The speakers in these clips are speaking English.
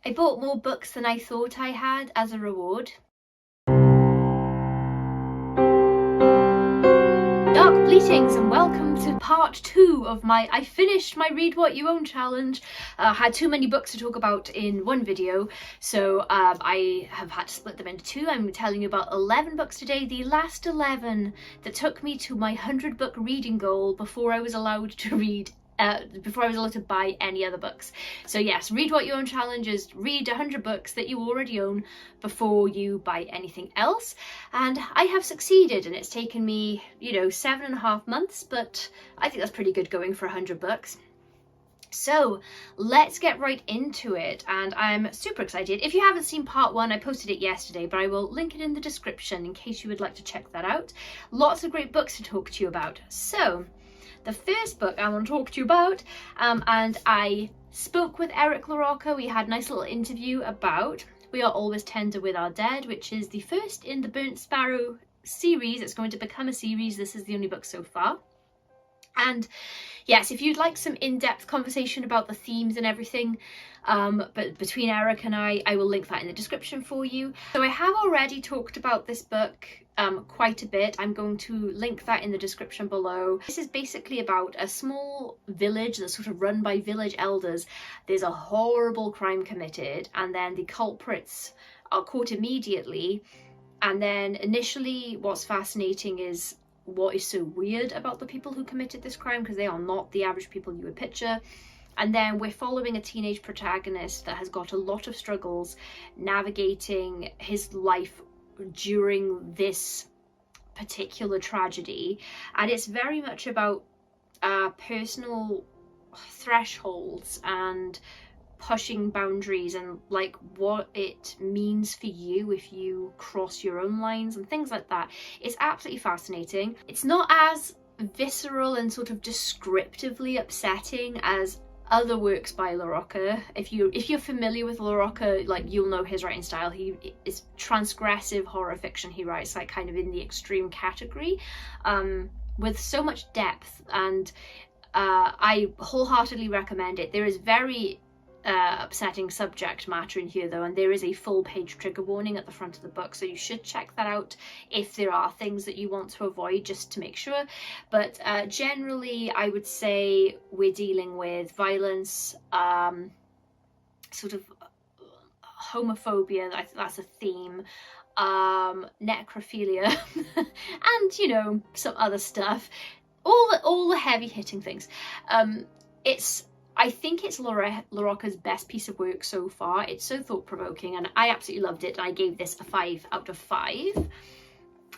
I bought more books than I thought I had as a reward. Dark Bleatings, and welcome to part 2 of my I finished my Read What You Own challenge. Had too many books to talk about in one video, so I have had to split them into 2. I'm telling you about 11 books today, the last 11 that took me to my 100 book reading goal before I was allowed to read before I was allowed to buy any other books. So yes, Read What You Own challenge is read 100 books that you already own before you buy anything else, and I have succeeded, and it's taken me, you know, 7.5 months, but I think that's pretty good going for 100 books. So let's get right into it, and I'm super excited. If you haven't seen part 1, I posted it yesterday, but I will link it in the description in case you would like to check that out. Lots of great books to talk to you about. So the first book I want to talk to you about, and I spoke with LaRocca. We had a nice little interview about We Are Always Tender with Our Dead, which is the first in the Burnt Sparrow series. It's going to become a series. This is the only book so far. And yes, if you'd like some in-depth conversation about the themes and everything, but between Eric and I will link that in the description for you. So I have already talked about this book quite a bit. I'm going to link that in the description below. This is basically about a small village that's sort of run by village elders. There's a horrible crime committed, and then the culprits are caught immediately. And then initially what's fascinating is what is so weird about the people who committed this crime, because they are not the average people you would picture. And then we're following a teenage protagonist that has got a lot of struggles navigating his life during this particular tragedy, and it's very much about personal thresholds and pushing boundaries, and like what it means for you if you cross your own lines and things like that. It's absolutely fascinating. It's not as visceral and sort of descriptively upsetting as other works by LaRocca. If you're familiar with LaRocca, like, you'll know his writing style. He is transgressive horror fiction. He writes like kind of in the extreme category, with so much depth, and I wholeheartedly recommend it. There is very upsetting subject matter in here though, and there is a full page trigger warning at the front of the book, so you should check that out if there are things that you want to avoid, just to make sure. But generally I would say we're dealing with violence, sort of homophobia, that's a theme, necrophilia and, you know, some other stuff, all the heavy hitting things. I think it's LaRocca's best piece of work so far. It's so thought-provoking, and I absolutely loved it. I gave this a 5 out of 5.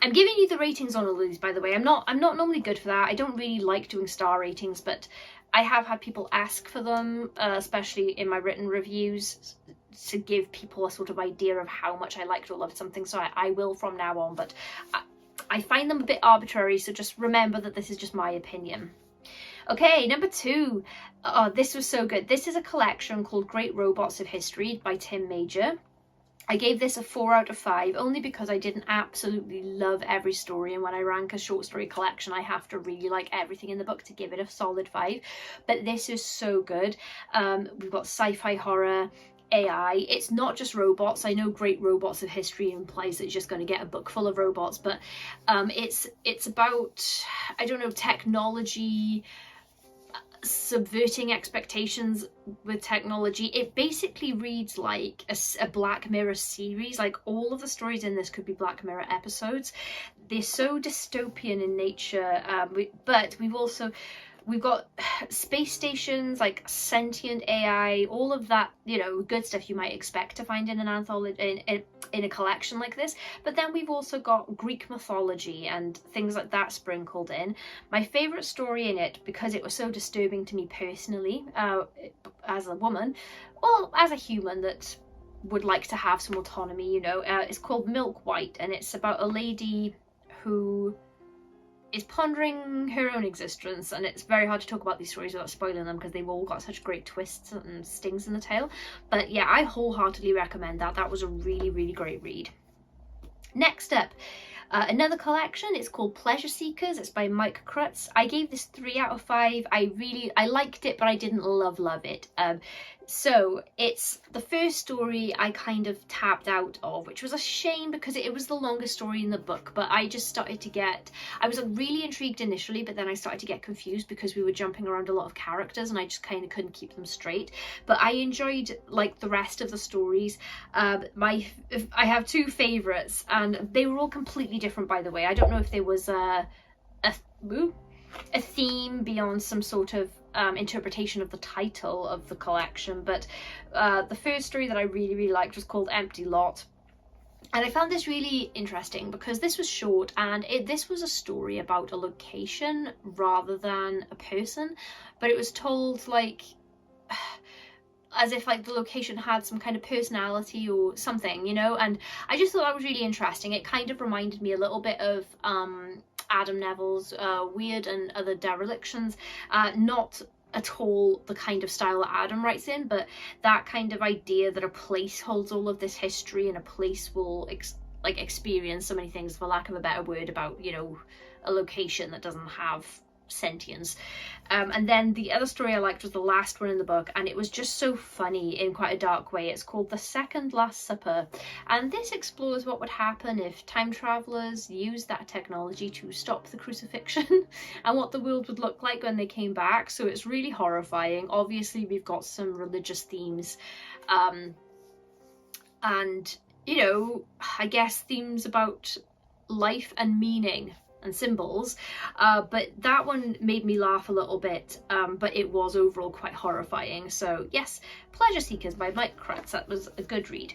I'm giving you the ratings on all of these, by the way. I'm not normally good for that. I don't really like doing star ratings, but I have had people ask for them, especially in my written reviews, to give people a sort of idea of how much I liked or loved something, so I will from now on, but I find them a bit arbitrary, so just remember that this is just my opinion. Okay, number 2. Oh, this was so good. This is a collection called Great Robots of History by Tim Major. I gave this a 4 out of 5 only because I didn't absolutely love every story, and when I rank a short story collection I have to really like everything in the book to give it a solid 5. But this is so good. We've got sci-fi, horror, AI. It's not just robots. I know Great Robots of History implies that you're just going to get a book full of robots, but it's about, I don't know, technology, subverting expectations with technology. It basically reads like a Black Mirror series. Like, all of the stories in this could be Black Mirror episodes. They're so dystopian in nature, but we've got space stations, like sentient AI, all of that, you know, good stuff you might expect to find in an anthology, in a collection like this. But then we've also got Greek mythology and things like that sprinkled in. My favourite story in it, because it was so disturbing to me personally, as a woman, well, as a human that would like to have some autonomy, you know, it's called Milk White, and it's about a lady who is pondering her own existence, and it's very hard to talk about these stories without spoiling them because they've all got such great twists and stings in the tail. But yeah, I wholeheartedly recommend that. That was a really, really great read. Next up, another collection. It's called Pleasure Seekers. It's by Mike Krutz. I gave this 3 out of 5. I liked it, but I didn't love it. So it's the first story I kind of tapped out of, which was a shame because it was the longest story in the book, but I just started to get, I was really intrigued initially, but then I started to get confused because we were jumping around a lot of characters and I just kind of couldn't keep them straight. But I enjoyed like the rest of the stories. I have two favourites and they were all completely different, by the way. I don't know if there was a theme beyond some sort of interpretation of the title of the collection, but the first story that I really liked was called Empty Lot, and I found this really interesting because this was short and this was a story about a location rather than a person, but it was told like as if like the location had some kind of personality or something, you know, and I just thought that was really interesting. It kind of reminded me a little bit of Adam Neville's Weird and Other Derelictions, not at all the kind of style that Adam writes in, but that kind of idea that a place holds all of this history and a place will experience so many things, for lack of a better word, about, you know, a location that doesn't have sentience. And then the other story I liked was the last one in the book, and it was just so funny in quite a dark way. It's called The Second Last Supper, and this explores what would happen if time travelers used that technology to stop the crucifixion and what the world would look like when they came back. So it's really horrifying. Obviously we've got some religious themes, and you know, I guess themes about life and meaning and symbols, but that one made me laugh a little bit, but it was overall quite horrifying. So yes, Pleasure Seekers by Mike Krutz, that was a good read.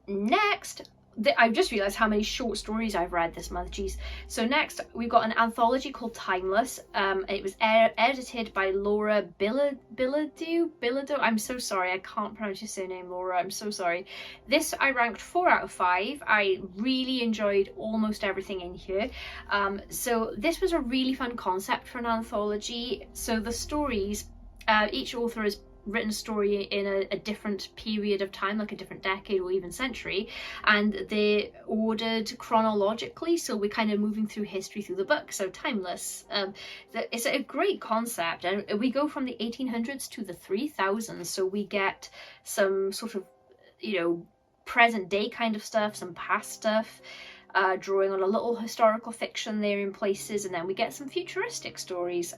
Next, I've just realised how many short stories I've read this month, geez. So next we've got an anthology called Timeless. It was edited by Laura Bilodeau. I'm so sorry, I can't pronounce your surname, Laura, I'm so sorry. This I ranked 4 out of 5. I really enjoyed almost everything in here. So this was a really fun concept for an anthology. So the stories, each author has written a story in a different period of time, like a different decade or even century, and they're ordered chronologically, so we're kind of moving through history through the book. So Timeless, it's a great concept, and we go from the 1800s to the 3000s, so we get some sort of, you know, present day kind of stuff, some past stuff, drawing on a little historical fiction there in places, and then we get some futuristic stories.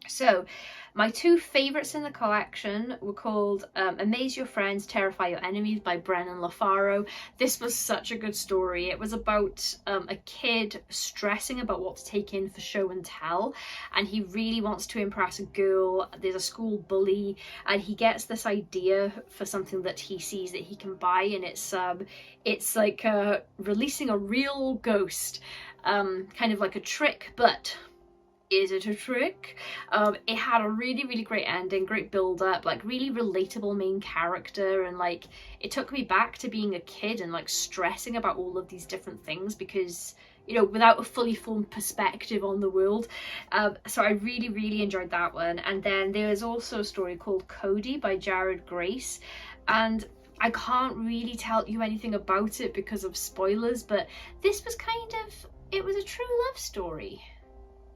So my two favourites in the collection were called Amaze Your Friends, Terrify Your Enemies by Brennan LaFaro. This was such a good story. It was about a kid stressing about what to take in for show and tell, and he really wants to impress a girl. There's a school bully and he gets this idea for something that he sees that he can buy, and it's like releasing a real ghost, kind of like a trick, but is it a trick? It had a really great ending, great build up, like really relatable main character, and like it took me back to being a kid and like stressing about all of these different things because, you know, without a fully formed perspective on the world. So I really enjoyed that one. And then there is also a story called Cody by Jared Grace, and I can't really tell you anything about it because of spoilers, but this was it was a true love story.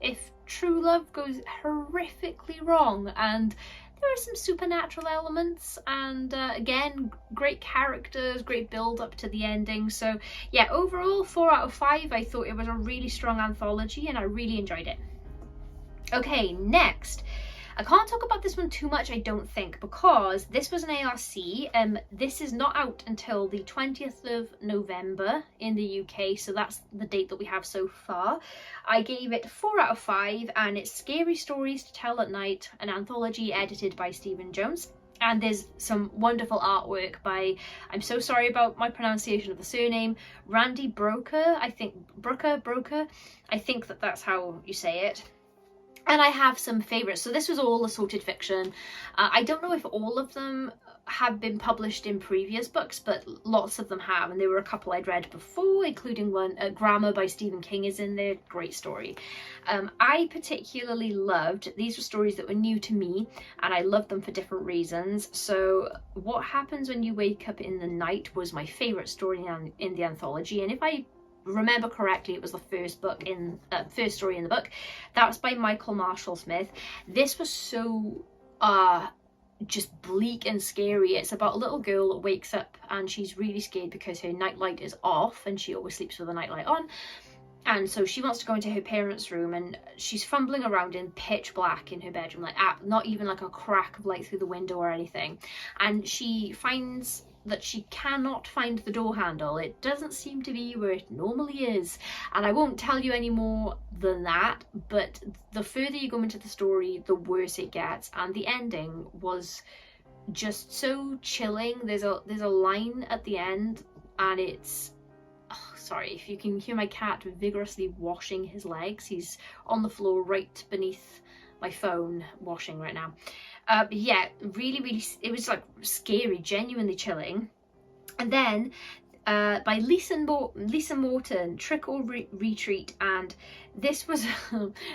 If true love goes horrifically wrong, and there are some supernatural elements, and again, great characters, great build up to the ending. So yeah, overall 4 out of 5. I thought it was a really strong anthology and I really enjoyed it. Okay, next. I can't talk about this one too much, I don't think, because this was an ARC. This is not out until the 20th of November in the UK, so that's the date that we have so far. I gave it 4 out of 5, and it's Scary Stories to Tell at Night, an anthology edited by Stephen Jones. And there's some wonderful artwork by, I'm so sorry about my pronunciation of the surname, Randy Broker, I think, Broker, I think that's how you say it. And I have some favourites. So this was all assorted fiction. I don't know if all of them have been published in previous books, but lots of them have. And there were a couple I'd read before, including one, Grammar by Stephen King is in there. Great story. I particularly loved, these were stories that were new to me, and I loved them for different reasons. So What Happens When You Wake Up in the Night was my favourite story in the anthology. And if I remember correctly, it was the first story in the book. That was by Michael Marshall Smith. This was so just bleak and scary. It's about a little girl that wakes up and she's really scared because her nightlight is off, and she always sleeps with the nightlight on. And so she wants to go into her parents' room, and she's fumbling around in pitch black in her bedroom, like not even like a crack of light through the window or anything. And she finds that she cannot find the door handle. It doesn't seem to be where it normally is. And I won't tell you any more than that, but the further you go into the story, the worse it gets. And the ending was just so chilling. There's a line at the end, and it's, sorry if you can hear my cat vigorously washing his legs. He's on the floor right beneath my phone washing right now. Yeah, really, it was like scary, genuinely chilling. And then by Lisa Morton, Trick or Retreat, and this was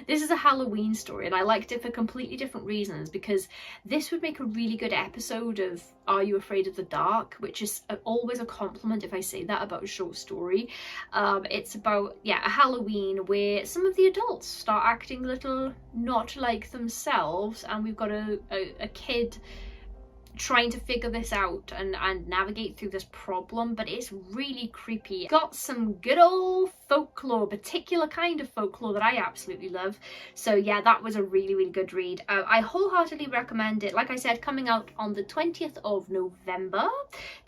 this is a Halloween story, and I liked it for completely different reasons, because this would make a really good episode of Are You Afraid of the Dark, which is always a compliment if I say that about a short story. It's about, yeah, a Halloween where some of the adults start acting a little not like themselves, and we've got a kid trying to figure this out and navigate through this problem, but it's really creepy. Got some good old folklore, particular kind of folklore that I absolutely love. So yeah, that was a really good read. I wholeheartedly recommend it. Like I said, coming out on the 20th of November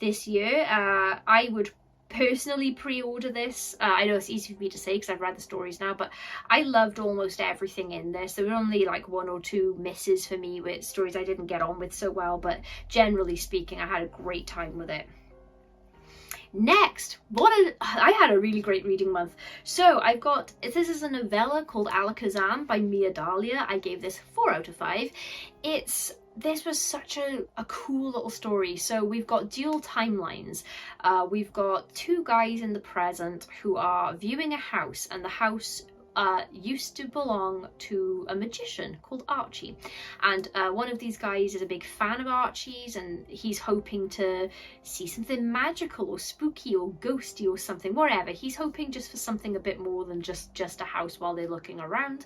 this year. I would personally pre-order this. I know it's easy for me to say because I've read the stories now, but I loved almost everything in this. There were only like one or two misses for me with stories I didn't get on with so well, but generally speaking, I had a great time with it. Next, I had a really great reading month. So I've got, this is a novella called Alakazam by Dalia. I gave this 4 out of 5. This was such a cool little story. So we've got dual timelines. We've got 2 guys in the present who are viewing a house, and the house used to belong to a magician called Archie, and one of these guys is a big fan of Archie's, and he's hoping to see something magical or spooky or ghosty or something, whatever. He's hoping just for something a bit more than just a house while they're looking around.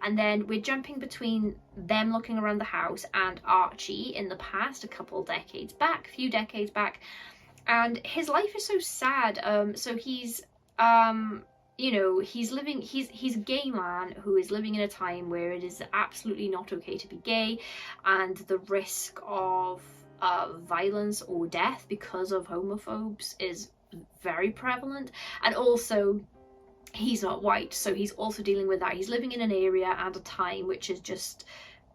And then we're jumping between them looking around the house and Archie in the past, a few decades back, and his life is so sad. So he's you know, he's a gay man who is living in a time where it is absolutely not okay to be gay, and the risk of violence or death because of homophobes is very prevalent. And also, he's not white, so he's also dealing with that. He's living in an area and a time which is just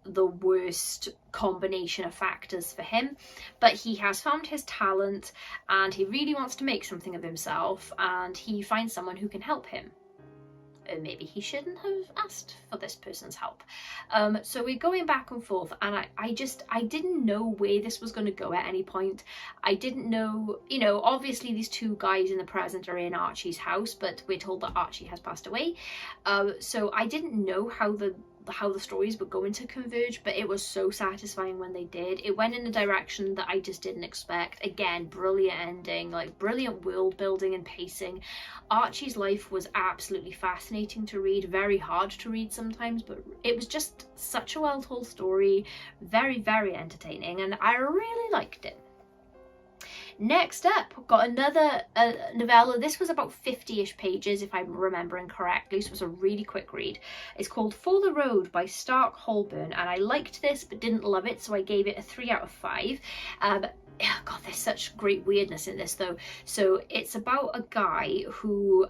the worst combination of factors for him, but he has found his talent and he really wants to make something of himself, and he finds someone who can help him. Maybe he shouldn't have asked for this person's help. So we're going back and forth, and I didn't know where this was going to go at any point. I didn't know, you know, obviously these 2 guys in the present are in Archie's house, but we're told that Archie has passed away. So I didn't know how the stories were going to converge, but it was so satisfying when they did. It went in a direction that I just didn't expect. Again, brilliant ending, like brilliant world building and pacing. Archie's life was absolutely fascinating to read, very hard to read sometimes, but it was just such a well told story, very entertaining, and I really liked it. Next up, got another novella. This was about 50-ish pages, if I'm remembering correctly, so it was a really quick read. It's called For the Road by Stark Holborn, and I liked this but didn't love it, so I gave it a 3 out of 5. God, there's such great weirdness in this though. So it's about a guy who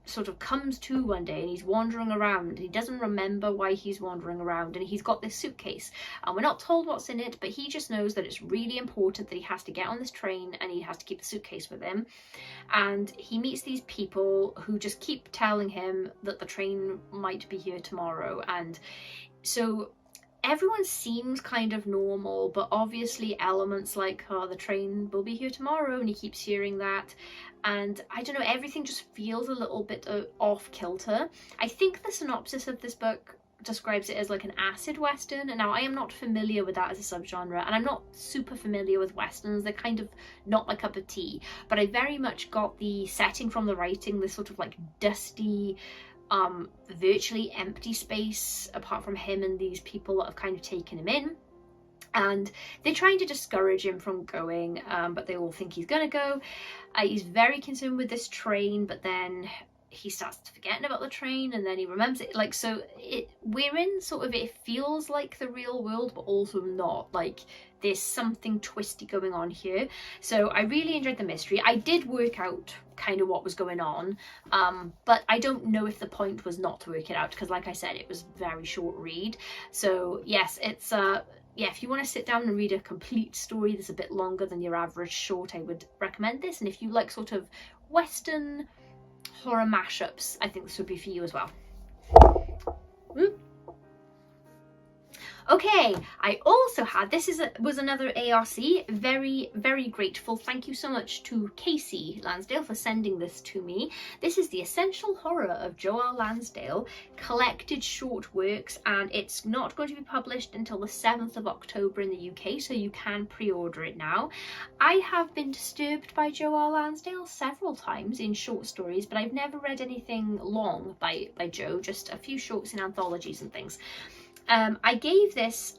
sort of comes to one day, and he's wandering around, and he doesn't remember why he's wandering around, and he's got this suitcase, and we're not told what's in it, but he just knows that it's really important that he has to get on this train and he has to keep the suitcase with him. And he meets these people who just keep telling him that the train might be here tomorrow, and so everyone seems kind of normal, but obviously elements like, oh, the train will be here tomorrow, and he keeps hearing that, and I don't know, everything just feels a little bit off kilter. I think the synopsis of this book describes it as like an acid western, and now I am not familiar with that as a subgenre, and I'm not super familiar with westerns. They're kind of not my cup of tea, but I very much got the setting from the writing, this sort of like dusty, virtually empty space apart from him and these people that have kind of taken him in. and they're trying to discourage him from going, but they all think he's gonna go. He's very concerned with this train, but then he starts forgetting about the train, and then he remembers it. Like, so we're in sort of, it feels like the real world, but also not. Like, there's something twisty going on here. So I really enjoyed the mystery. I did work out kind of what was going on, but I don't know if the point was not to work it out, because like I said, it was a very short read. So yes, it's yeah, if you want to sit down and read a complete story that's a bit longer than your average short, I would recommend this. And if you like sort of Western horror mashups, I think this would be for you as well. Okay, I also had, was another ARC, very, very grateful. Thank you so much to Casey Lansdale for sending this to me. This is The Essential Horror of Joel Lansdale, collected short works, and it's not going to be published until the 7th of October in the UK, so you can pre-order it now. I have been disturbed by Joel Lansdale several times in short stories, but I've never read anything long by Joe, just a few shorts in anthologies and things. I gave this,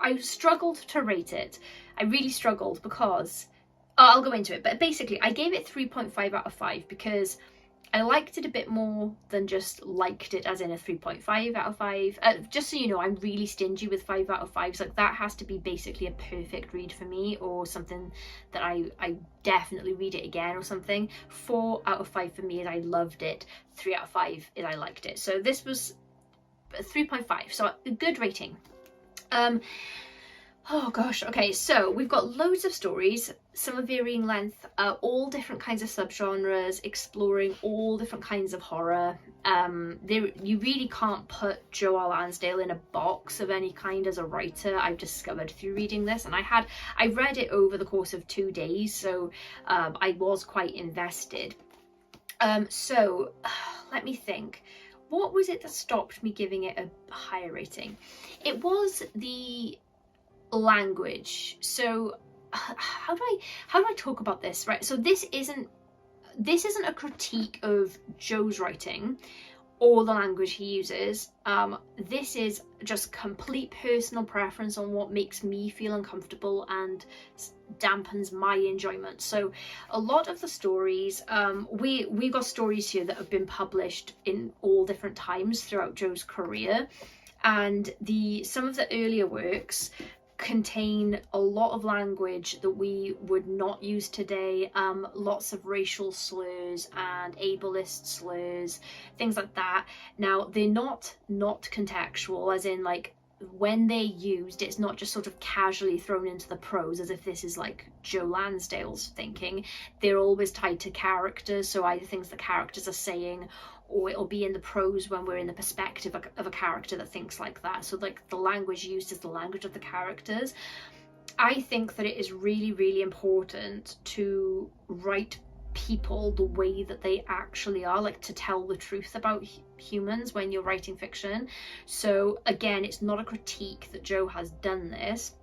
I struggled to rate it. I really struggled because, I'll go into it, but basically I gave it 3.5 out of 5 because I liked it a bit more than just liked it, as in a 3.5 out of 5. Just so you know, I'm really stingy with 5 out of 5s. Like, that has to be basically a perfect read for me, or something that I definitely read it again or something. 4 out of 5 for me is I loved it. 3 out of 5 is I liked it. So this was 3.5, so a good rating. Oh gosh, okay, so we've got loads of stories, some of varying length, all different kinds of subgenres, exploring all different kinds of horror. You really can't put Joel Lansdale in a box of any kind as a writer, I've discovered through reading this, and I read it over the course of 2 days, so I was quite invested. So let me think. What was it that stopped me giving it a higher rating? It was the language. So how do I talk about this, right? So this isn't a critique of Joe's writing or the language he uses. This is just complete personal preference on what makes me feel uncomfortable and dampens my enjoyment. So a lot of the stories, we got stories here that have been published in all different times throughout Joe's career, and some of the earlier works contain a lot of language that we would not use today, lots of racial slurs and ableist slurs, things like that. Now, they're not contextual, as in, like, when they're used, it's not just sort of casually thrown into the prose as if this is like Joe Lansdale's thinking. They're always tied to characters, so either things the characters are saying, or it'll be in the prose when we're in the perspective of a character that thinks like that. So, like, the language used is the language of the characters. I think that it is really, really important to write people the way that they actually are, like, to tell the truth about humans when you're writing fiction. So again, it's not a critique that Joe has done this,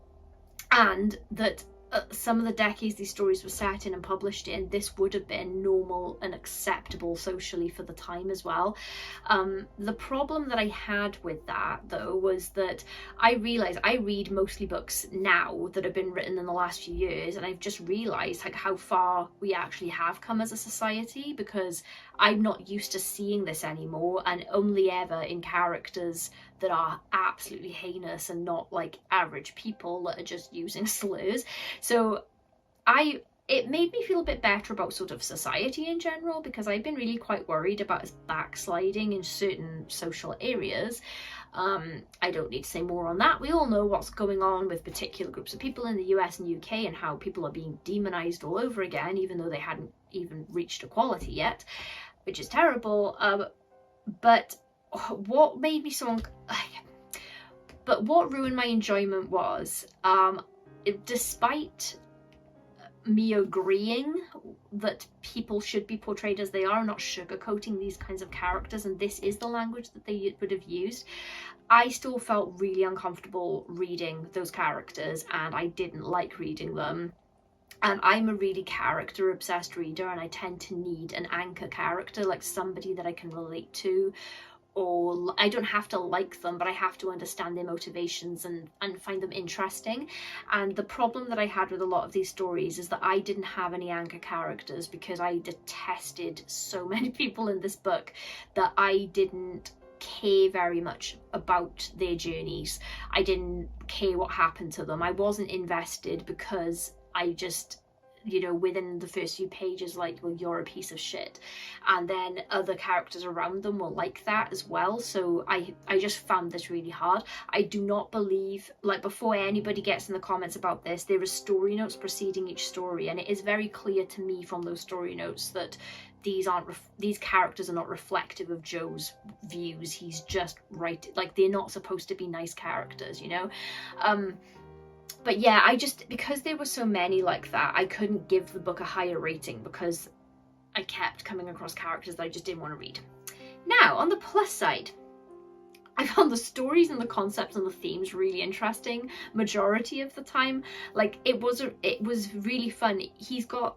and that some of the decades these stories were set in and published in, this would have been normal and acceptable socially for the time as well. The problem that I had with that, though, was that I realised I read mostly books now that have been written in the last few years, and I've just realised, like, how far we actually have come as a society, because I'm not used to seeing this anymore, and only ever in characters that are absolutely heinous and not like average people that are just using slurs. So it made me feel a bit better about sort of society in general, because I've been really quite worried about us backsliding in certain social areas. I don't need to say more on that. We all know what's going on with particular groups of people in the US and UK, and how people are being demonized all over again, even though they hadn't even reached equality yet, which is terrible. But what made me so but what ruined my enjoyment was, despite me agreeing that people should be portrayed as they are, not sugarcoating these kinds of characters, and this is the language that they would have used, I still felt really uncomfortable reading those characters, and I didn't like reading them. And I'm a really character obsessed reader, and I tend to need an anchor character, like somebody that I can relate to, or I don't have to like them, but I have to understand their motivations and find them interesting. And the problem that I had with a lot of these stories is that I didn't have any anchor characters, because I detested so many people in this book that I didn't care very much about their journeys. I didn't care what happened to them. I wasn't invested, because I just, you know, within the first few pages, like, well, you're a piece of shit, and then other characters around them were like that as well. So I just found this really hard. I do not believe, like, before anybody gets in the comments about this, there are story notes preceding each story, and it is very clear to me from those story notes that these characters are not reflective of Joe's views. He's just right, like, they're not supposed to be nice characters, you know. But yeah, because there were so many like that, I couldn't give the book a higher rating, because I kept coming across characters that I just didn't want to read. Now, on the plus side, I found the stories and the concepts and the themes really interesting majority of the time. Like, it was really fun. He's got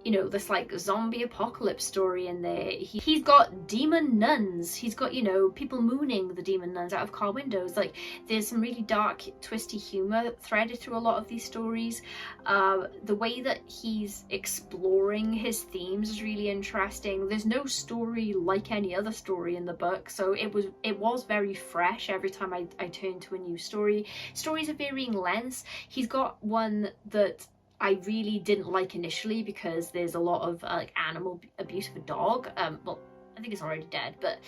you know, this like zombie apocalypse story in there. He's got demon nuns. He's got, you know, people mooning the demon nuns out of car windows. Like, there's some really dark, twisty humor threaded through a lot of these stories. The way that he's exploring his themes is really interesting. There's no story like any other story in the book, so it was very fresh every time I turned to a new story. Stories of varying lengths. He's got one that I really didn't like initially, because there's a lot of like animal abuse of a dog. Well, I think it's already dead, but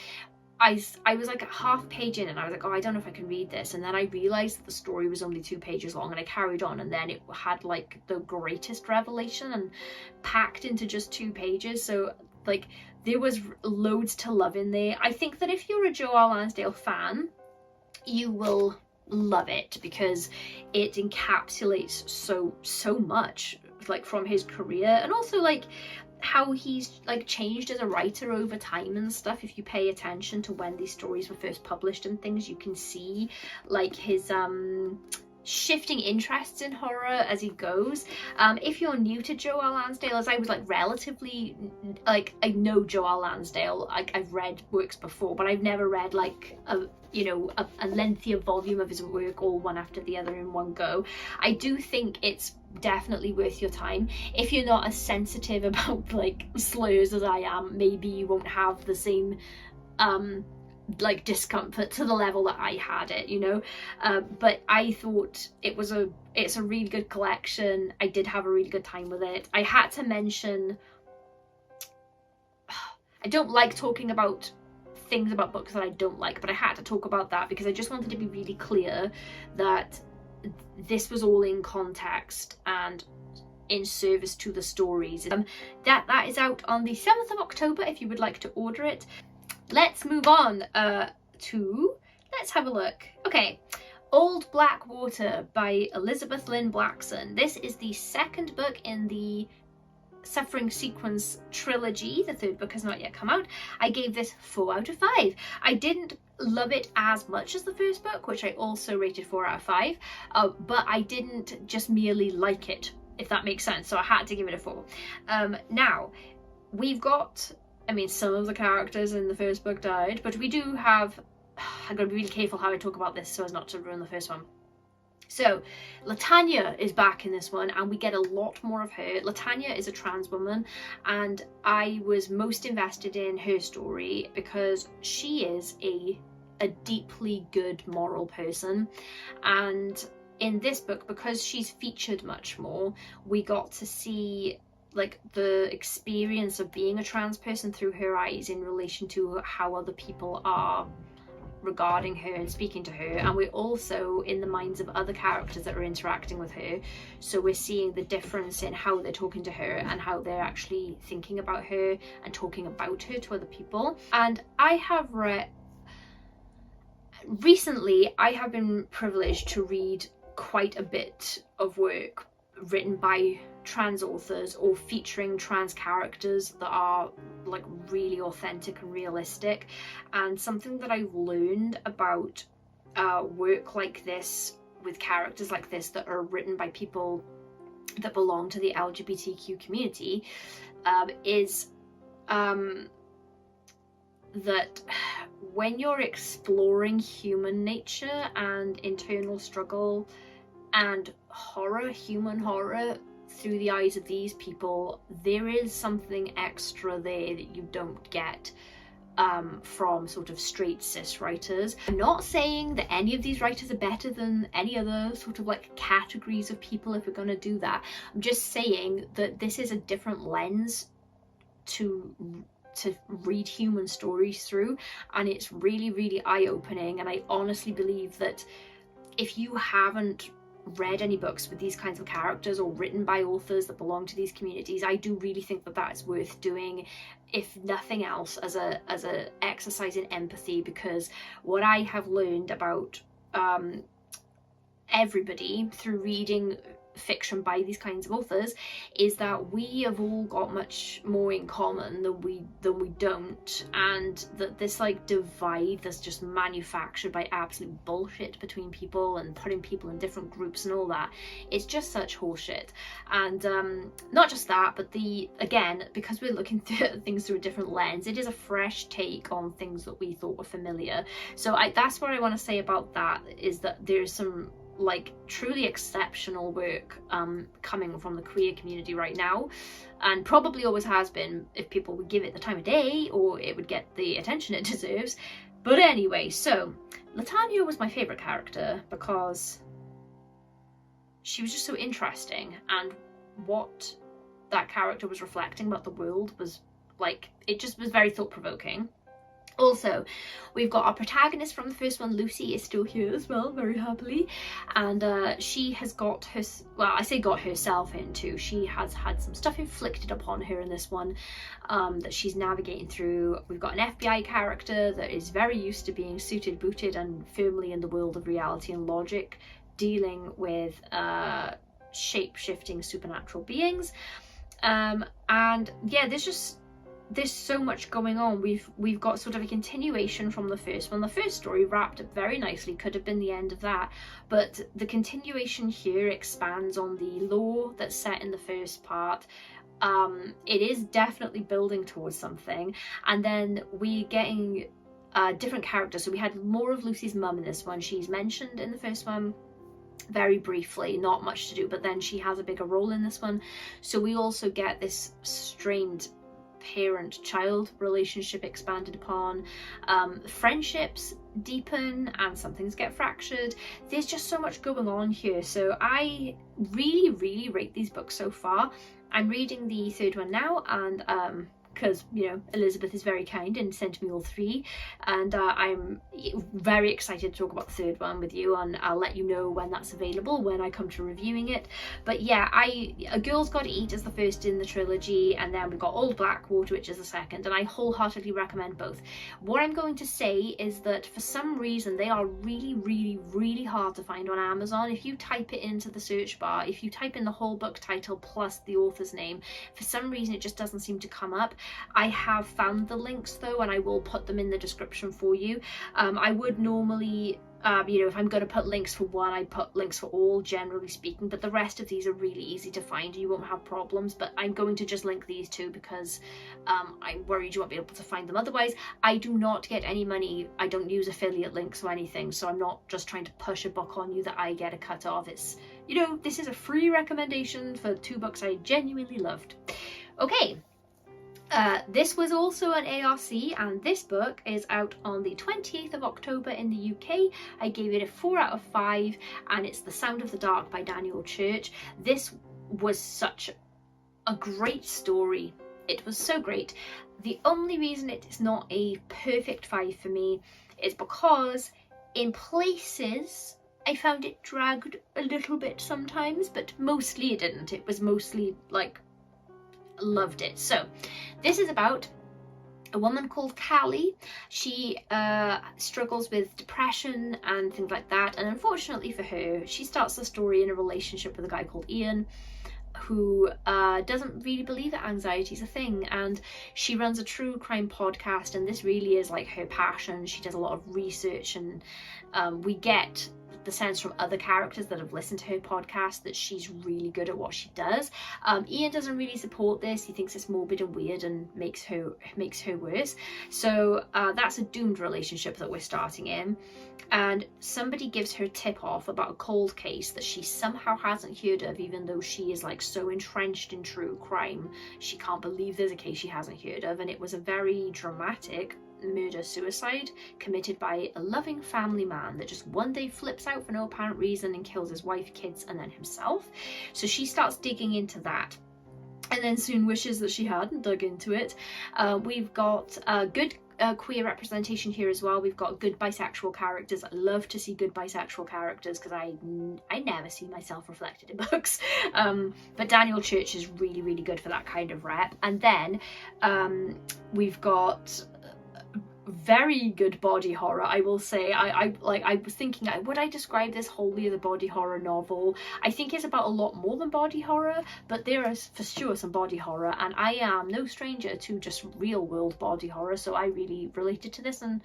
I was like a half page in and I was like, oh, I don't know if I can read this. And then I realized that the story was only 2 pages long, and I carried on, and then it had like the greatest revelation and packed into just 2 pages. So like, there was loads to love in there. I think that if you're a Joe R. Lansdale fan, you will love it, because it encapsulates so much, like, from his career, and also like how he's like changed as a writer over time and stuff. If you pay attention to when these stories were first published and things, you can see like his shifting interests in horror as he goes. If you're new to Joe R. Lansdale, as I was like relatively, like, I know Joe R. Lansdale, like, I've read works before, but I've never read like a lengthier volume of his work all one after the other in one go. I do think it's definitely worth your time. If you're not as sensitive about like slurs as I am, maybe you won't have the same like discomfort to the level that I had it, you know. But I thought it's a really good collection. I did have a really good time with it. I had to mention, I don't like talking about things about books that I don't like, but I had to talk about that because I just wanted to be really clear that this was all in context and in service to the stories. That is out on the 7th of October if you would like to order it. Let's move on to, let's have a look. Okay, Old Black Water by Elizabeth Lynn Blackson. This is the second book in the Suffering Sequence trilogy. The third book has not yet come out. I gave this 4 out of 5. I didn't love it as much as the first book, which I also rated 4 out of 5, but I didn't just merely like it, if that makes sense, so I had to give it a 4. Now, we've got, I mean, some of the characters in the first book died, but we do have, I'm going to be really careful how I talk about this so as not to ruin the first one. So, Latanya is back in this one, and we get a lot more of her. Latanya is a trans woman, and I was most invested in her story because she is a deeply good moral person. And in this book, because she's featured much more, we got to see like the experience of being a trans person through her eyes in relation to how other people are regarding her and speaking to her, and we're also in the minds of other characters that are interacting with her, so we're seeing the difference in how they're talking to her and how they're actually thinking about her and talking about her to other people. And I have recently I have been privileged to read quite a bit of work written by trans authors or featuring trans characters that are like really authentic and realistic. And something that I've learned about work like this with characters like this that are written by people that belong to the LGBTQ community is that when you're exploring human nature and internal struggle and horror, human horror, through the eyes of these people, there is something extra there that you don't get from sort of straight cis writers. I'm not saying that any of these writers are better than any other sort of like categories of people if we're going to do that. I'm just saying that this is a different lens to read human stories through, and it's really, really eye-opening. And I honestly believe that if you haven't read any books with these kinds of characters or written by authors that belong to these communities, I do really think that that is worth doing, if nothing else as a exercise in empathy, because what I have learned about everybody through reading fiction by these kinds of authors is that we have all got much more in common than we don't, and that this like divide that's just manufactured by absolute bullshit between people and putting people in different groups and all that, it's just such horseshit. And not just that, but again, because we're looking at things through a different lens, it is a fresh take on things that we thought were familiar. So that's what I want to say about that, is that there's some like truly exceptional work coming from the queer community right now, and probably always has been if people would give it the time of day, or it would get the attention it deserves. But anyway, so Latanya was my favourite character because she was just so interesting, and what that character was reflecting about the world was like, it just was very thought-provoking. Also, we've got our protagonist from the first one. Lucy is still here as well, very happily, and she has got her, well, I say got herself into, she has had some stuff inflicted upon her in this one that she's navigating through. We've got an FBI character that is very used to being suited, booted and firmly in the world of reality and logic, dealing with shape-shifting supernatural beings, and yeah, there's so much going on. We've got sort of a continuation from the first one. The first story wrapped up very nicely, could have been the end of that, but the continuation here expands on the lore that's set in the first part. It is definitely building towards something, and then we're getting different characters. So we had more of Lucy's mum in this one. She's mentioned in the first one very briefly, not much to do, but then she has a bigger role in this one. So we also get this strained parent-child relationship expanded upon, friendships deepen and some things get fractured. There's just so much going on here, so I really, really rate these books so far. I'm reading the third one now, and because, you know, Elizabeth is very kind and sent me all three, and I'm very excited to talk about the third one with you, and I'll let you know when that's available, when I come to reviewing it. But yeah, A Girl's Gotta Eat is the first in the trilogy, and then we've got Old Blackwater, which is the second, and I wholeheartedly recommend both. What I'm going to say is that for some reason they are really, really, really hard to find on Amazon. If you type it into the search bar, if you type in the whole book title plus the author's name, for some reason it just doesn't seem to come up. I have found the links though, and I will put them in the description for you. I would normally, you know, if I'm going to put links for one, I put links for all, generally speaking, but the rest of these are really easy to find. You won't have problems, but I'm going to just link these two because I'm worried you won't be able to find them otherwise. I do not get any money. I don't use affiliate links or anything, so I'm not just trying to push a book on you that I get a cut of. It's, you know, this is a free recommendation for two books I genuinely loved. Okay. This was also an ARC, and this book is out on the 28th of October in the UK. I gave it a 4 out of 5, and it's The Sound of the Dark by Daniel Church. This was such a great story. It was so great. The only reason it is not a perfect 5 for me is because in places I found it dragged a little bit sometimes, but mostly it didn't. It was mostly like, loved it. So this is about a woman called Kayleigh. She struggles with depression and things like that, and unfortunately for her, she starts the story in a relationship with a guy called Ian, who doesn't really believe that anxiety is a thing, and she runs a true crime podcast, and this really is like her passion. She does a lot of research, and we get the sense from other characters that have listened to her podcast that she's really good at what she does. Ian doesn't really support this. He thinks it's morbid and weird and makes her worse. So that's a doomed relationship that we're starting in. And somebody gives her tip off about a cold case that she somehow hasn't heard of, even though she is like so entrenched in true crime. She can't believe there's a case she hasn't heard of, and it was a very dramatic murder-suicide committed by a loving family man that just one day flips out for no apparent reason and kills his wife, kids, and then himself. So she starts digging into that, and then soon wishes that she hadn't dug into it. We've got good queer representation here as well. We've got good bisexual characters. I love to see good bisexual characters because I never see myself reflected in books. But Daniel Church is really, really good for that kind of rep. And then we've got very good body horror, I will say. I was thinking, would I describe this wholly as a body horror novel? I think it's about a lot more than body horror, but there is for sure some body horror, and I am no stranger to just real world body horror, so I really related to this. And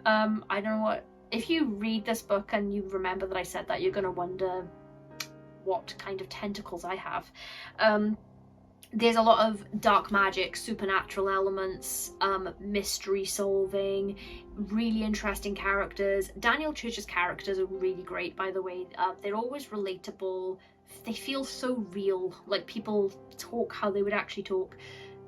I don't know what, if you read this book and you remember that I said that, you're gonna wonder what kind of tentacles I have. There's a lot of dark magic, supernatural elements, mystery solving, really interesting characters. Daniel Church's characters are really great, by the way. They're always relatable. They feel so real, like people talk how they would actually talk,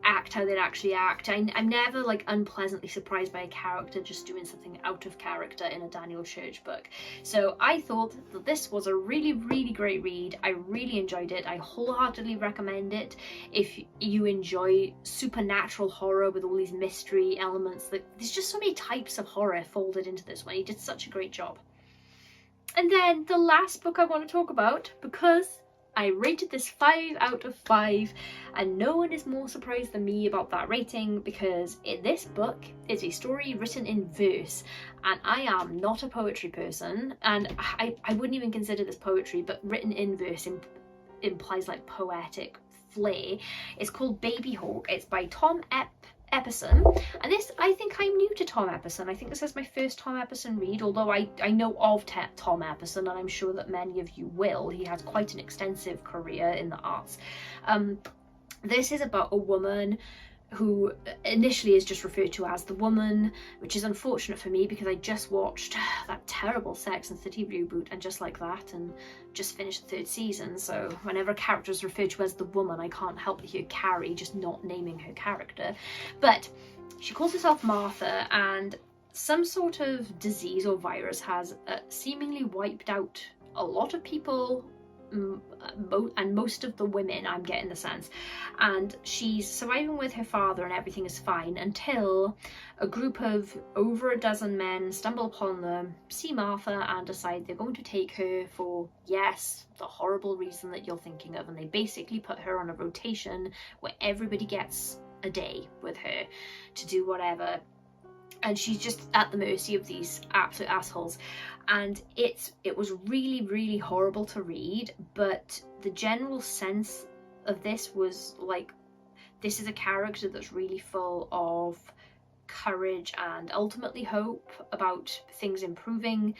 act how they'd actually act. I'm never like unpleasantly surprised by a character just doing something out of character in a Daniel Church book. So I thought that this was a really, really great read. I really enjoyed it. I wholeheartedly recommend it if you enjoy supernatural horror with all these mystery elements. Like, there's just so many types of horror folded into this one. He did such a great job. And then the last book I want to talk about, because I rated this 5 out of 5, and no one is more surprised than me about that rating, because this book is a story written in verse, and I am not a poetry person, and I wouldn't even consider this poetry, but written in verse implies like poetic flair. It's called Baby Hawk. It's by Tom Epperson, and this, I think I'm new to Tom Epperson. I think this is my first Tom Epperson read, although I know of Tom Epperson, and I'm sure that many of you will. He has quite an extensive career in the arts. This is about a woman who initially is just referred to as the Woman, which is unfortunate for me because I just watched that terrible Sex and the City reboot, and just like that, and just finished the 3rd season, so whenever a character is referred to as the Woman, I can't help but hear Carrie just not naming her character. But she calls herself Martha, and some sort of disease or virus has seemingly wiped out a lot of people, and most of the women, I'm getting the sense, and she's surviving with her father and everything is fine until a group of over a dozen men stumble upon them, see Martha, and decide they're going to take her for, yes, the horrible reason that you're thinking of, and they basically put her on a rotation where everybody gets a day with her to do whatever, and she's just at the mercy of these absolute assholes. And it was really, really horrible to read, but the general sense of this was like, this is a character that's really full of courage and ultimately hope about things improving.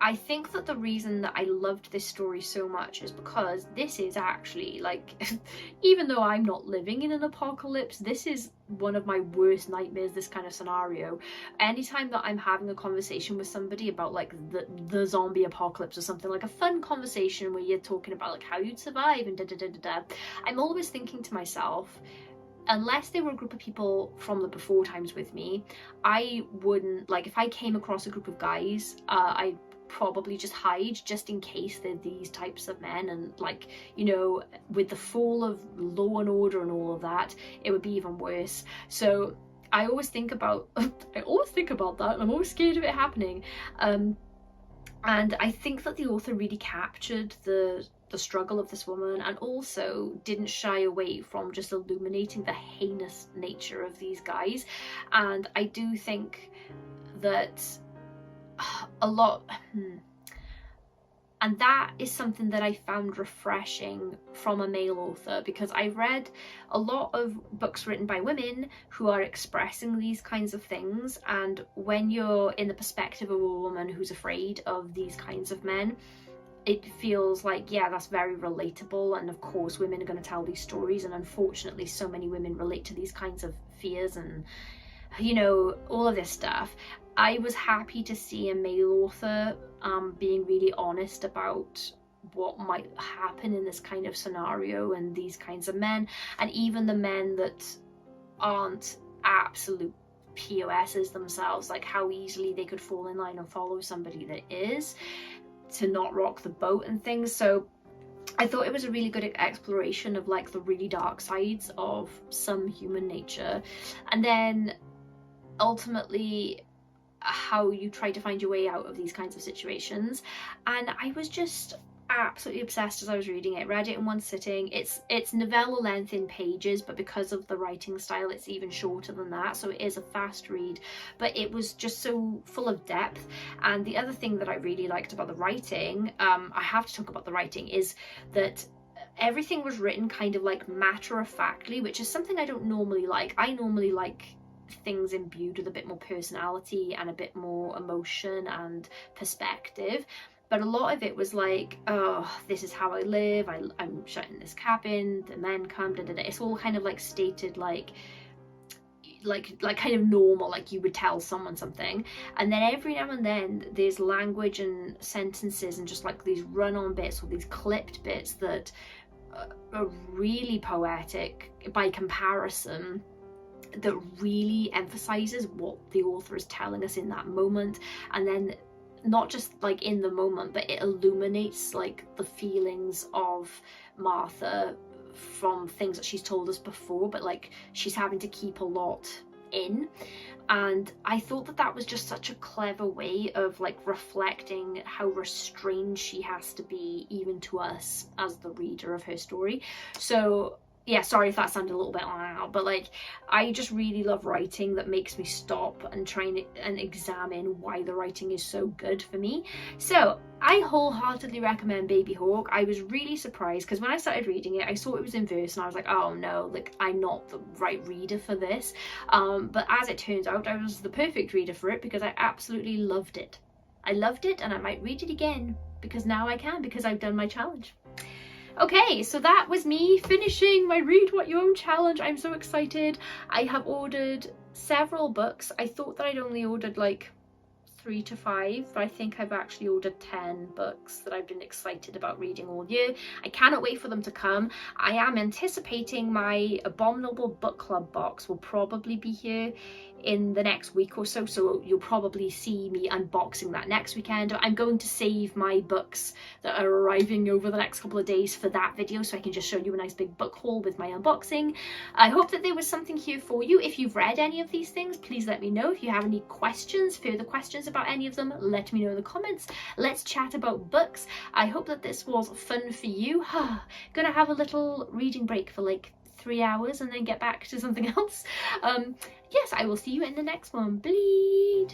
I think that the reason that I loved this story so much is because this is actually, like, even though I'm not living in an apocalypse, this is one of my worst nightmares, this kind of scenario. Anytime that I'm having a conversation with somebody about like the zombie apocalypse or something, like a fun conversation where you're talking about like how you'd survive and da-da-da-da-da, I'm always thinking to myself, unless there were a group of people from the before times with me, I wouldn't, like, if I came across a group of guys, I'd probably just hide, just in case they're these types of men. And like, you know, with the fall of law and order and all of that, it would be even worse. So I always think about that, and I'm always scared of it happening. And I think that the author really captured the struggle of this woman, and also didn't shy away from just illuminating the heinous nature of these guys. And I do think that a lot And that is something that I found refreshing from a male author, because I've read a lot of books written by women who are expressing these kinds of things, and when you're in the perspective of a woman who's afraid of these kinds of men, it feels like, yeah, that's very relatable. And of course women are going to tell these stories, and unfortunately so many women relate to these kinds of fears and, you know, all of this stuff. I was happy to see a male author being really honest about what might happen in this kind of scenario and these kinds of men, and even the men that aren't absolute POSs themselves, like how easily they could fall in line and follow somebody that is, to not rock the boat and things. So I thought it was a really good exploration of like the really dark sides of some human nature, and then ultimately how you try to find your way out of these kinds of situations. And I was just absolutely obsessed as I was reading it. Read it in one sitting. It's novella length in pages, but because of the writing style it's even shorter than that, so it is a fast read, but it was just so full of depth. And the other thing that I really liked about the writing, I have to talk about the writing, is that everything was written kind of like matter-of-factly, which is something I don't normally like. I normally like things imbued with a bit more personality and a bit more emotion and perspective, but a lot of it was like, oh, this is how I live, I'm shut in this cabin, the men come, da, da, da. It's all kind of like stated like kind of normal, like you would tell someone something, and then every now and then there's language and sentences and just like these run-on bits or these clipped bits that are really poetic by comparison, that really emphasizes what the author is telling us in that moment. And then not just like in the moment, but it illuminates like the feelings of Martha from things that she's told us before, but like she's having to keep a lot in. And I thought that that was just such a clever way of like reflecting how restrained she has to be even to us as the reader of her story. So yeah, sorry if that sounded a little bit loud, but like I just really love writing that makes me stop and try and examine why the writing is so good for me. So I wholeheartedly recommend Baby Hawk. I was really surprised because when I started reading it, I saw it was in verse and I was like, oh no, like I'm not the right reader for this. But as it turns out, I was the perfect reader for it because I absolutely loved it. I loved it, and I might read it again because now I can, because I've done my challenge. Okay, so that was me finishing my Read What You Own challenge. I'm so excited. I have ordered several books. I thought that I'd only ordered like 3 to 5, but I think I've actually ordered 10 books that I've been excited about reading all year. I cannot wait for them to come. I am anticipating my Abominable Book Club box will probably be here in the next week or so, so you'll probably see me unboxing that next weekend. I'm going to save my books that are arriving over the next couple of days for that video, so I can just show you a nice big book haul with my unboxing. I hope that there was something here for you. If you've read any of these things, please let me know. If you have any questions, further questions about any of them, let me know in the comments. Let's chat about books. I hope that this was fun for you. Gonna have a little reading break for like 3 hours and then get back to something else. Yes, I will see you in the next one. Bleed!